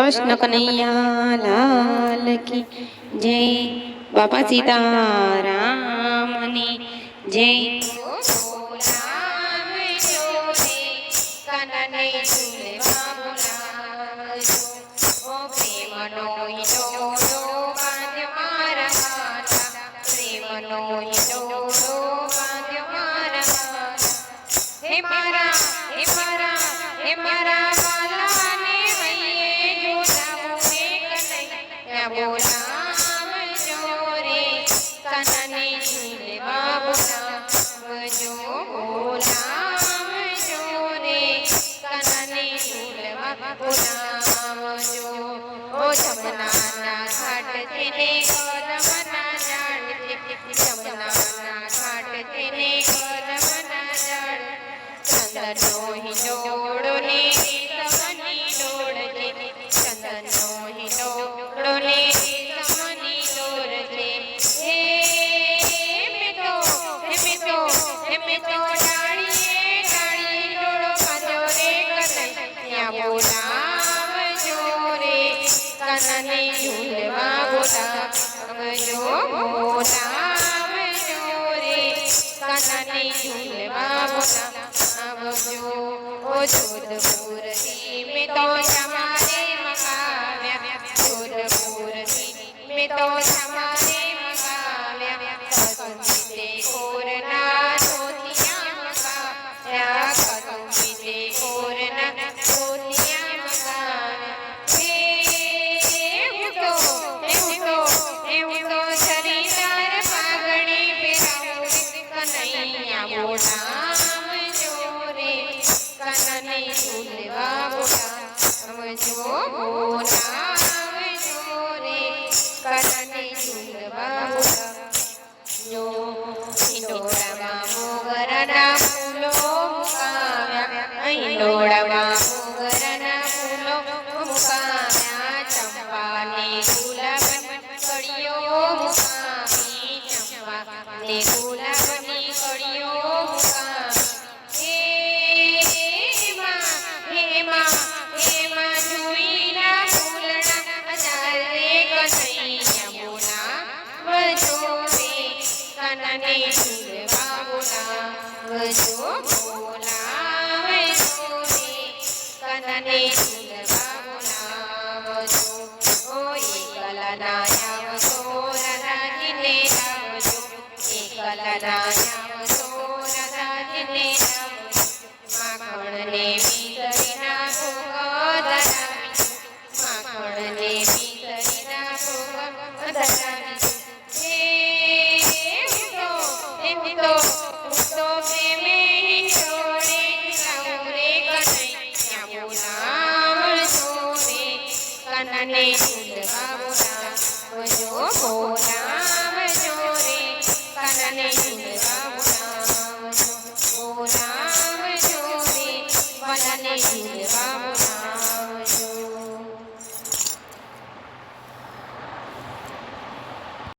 કૃષ્ણ કનૈયા લાલ કી જય। બાપા સીતારામની જય। जोधपुर में तो हमारे मकाव्या, जोधपुर में तो हमारे मकाव्या, कसुंबिते कोरना सोतिया मकाव्या, कसुंबिते कोरना सोतिया मकाव्या। એવું તો શરીર પાઘડી પહેરાવું કનૈયા બોલામ જોરે, કનને ઝૂલવા બોલામ જો બોલામ જોરે, કનને ઝૂલવા બોલામ જો। હિંડોળામાં મોગરના ફૂલો મુકાવ્યા, હિંડોળામાં મોગરના ફૂલો મુકાવ્યા, ચંપાને ગુલાબની કળીઓ મુકાવી, ચંપાને ગુલાબની કળીઓ મુકાવી। એમાં જુઈના ફૂલડા ચાલે કનૈયા બોલાવજો રે, કનને ઝૂલવા બોલાવજો, બોલાવજો રે, કનને ઝૂલવા બોલાવજો। ઓ એકલા ના આવજો રાધાજીને લાવજો, એકલા ના આવજો રાધાજીને લાવજો, માખણને મીતરીના ભોગ ધરાવીશું, માખણને મીતરીના ભોગ ધરાવીશું। પ્રેમે હિંડોળે ઝુલાવું રે, કનૈયા બોલાવજો રે, કનને ઝૂલવા બોલાવજો।